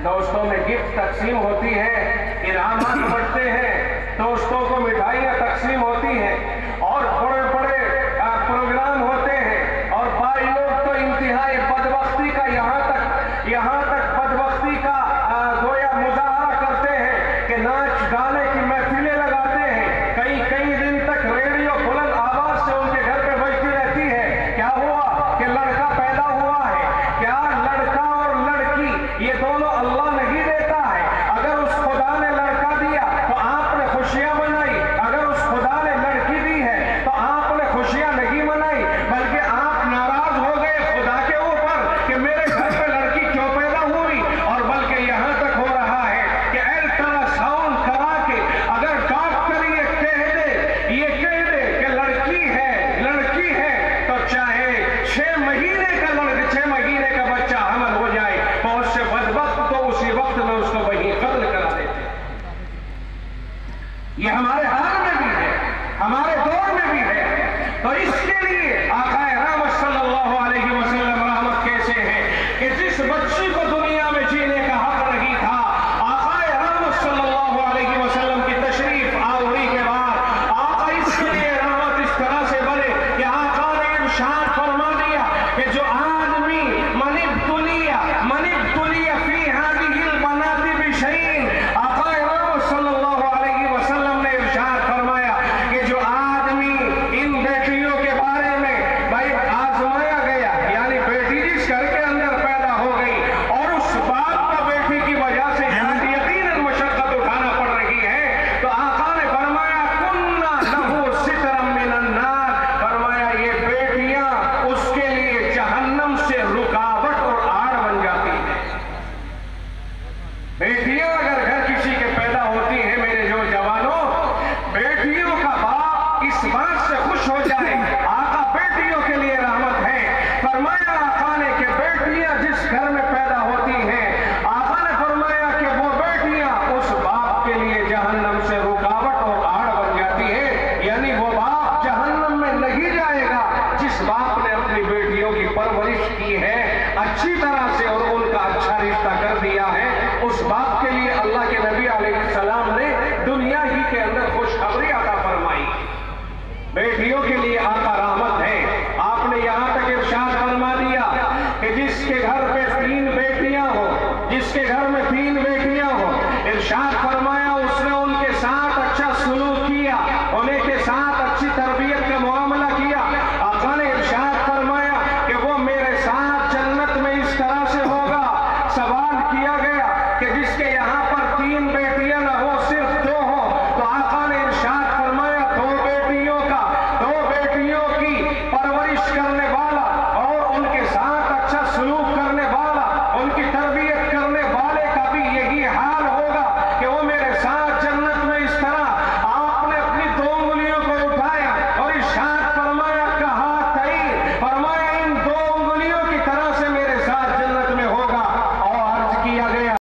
دوستوں میں گفٹ تقسیم ہوتی ہے، انعامات بڑھتے ہیں، دوستوں کو مٹھائیاں تقسیم ہوتی ہیں اور بڑے بڑے پروگرام ہوتے ہیں، اور بھائی لوگ تو انتہائی بدبختی کا یہاں تک بدبختی کا گویا مظاہرہ کرتے ہیں کہ ناچ گانے کی محفلیں لگاتے ہیں، کئی دن تک ریڈیو بلند آواز سے ان کے گھر پہ بجتی رہتی ہے۔ کیا ہوا کہ لڑکا پیدا ہوا ہے؟ کیا لڑکا اور لڑکی یہ دونوں اللہ نہیں دیتا ہے؟ اگر اس خدا نے لڑکا دیا تو آپ نے خوشیاں منائی، اگر اس خدا نے لڑکی دی ہے تو آپ نے خوشیاں نہیں منائی، بلکہ آپ ناراض ہو گئے خدا کے اوپر کہ میرے گھر پہ لڑکی کیوں پیدا ہوئی، اور بلکہ یہاں تک ہو رہا ہے کہ الٹرا ساؤنڈ کرا کے اگر ڈاکٹر یہ کہہ دے کہ لڑکی ہے تو چاہے 6 مہینے کا بچہ حمل ہو جائے، بہت سے بدبخت تو اسی وقت میں اس کو وہی قتل کرا دیتے ہیں۔ یہ ہمارے حال میں بھی ہے، ہمارے دور میں بھی ہے۔ تو اس کے لیے آقا رحمت صلی اللہ علیہ وسلم رحمت کیسے ہے کہ جس بچی کو دنیا میں جینے کا حق نہیں تھا، آقا رحمت صلی اللہ علیہ وسلم کی تشریف آوری کے بعد آقا اس کے لیے رحمت اس طرح سے بنے کہ آقا نے ارشاد فرما دیا کہ جو آدمی من ابتلی فی هذه البنات بشیء، آقا رحمت صلی اللہ علیہ وسلم نے ارشاد فرمایا کہ جو آدمی ان بیٹیوں کے بارے میں بھائی آزمایا گیا، یعنی بیٹی جس گھر کے اندر پیدا ہو گئی اور اس باپ کا بیٹی کی وجہ سے یقیناً مشقت اٹھانا پڑ رہی ہے، تو آقا نے فرمایا کننا لہو سترا من النار، فرمایا یہ بیٹیاں اس کے لیے جہنم سے رکاوٹ اور آڑ بن جاتی ہیں۔ بیٹیاں اگر گھر کسی کے پیدا ہوتی ہیں، میرے جو جوانوں، بیٹیوں کا باپ اس بات سے خوش ہو جائے، آقا بیٹیوں کے لیے رحمت ہے۔ فرمایا آقا نے کہ بیٹیاں جس گھر میں پیدا ہوتی ہیں، آقا نے فرمایا کہ وہ بیٹیاں اس باپ کے لیے جہنم سے رکاوٹ اور آڑ بن جاتی ہے، یعنی وہ باپ جہنم میں نہیں جائے گا جس باپ نے اپنی بیٹیوں کی پرورش کی ہے اچھی طرح سے اور ان کا اچھا رشتہ کر دیا ہے، اس باپ کے لیے اللہ کے نبی علیہ السلام نے دنیا ہی کے اندر خوشخبری عطا فرمائی۔ بیٹیوں کے لیے آقا رحمت ہے۔ آپ نے یہاں تک ارشاد فرما دیا کہ جس کے گھر پہ 3 بیٹیاں ہو، جس کے گھر میں 3 بیٹیاں ہو، ارشاد فرمایا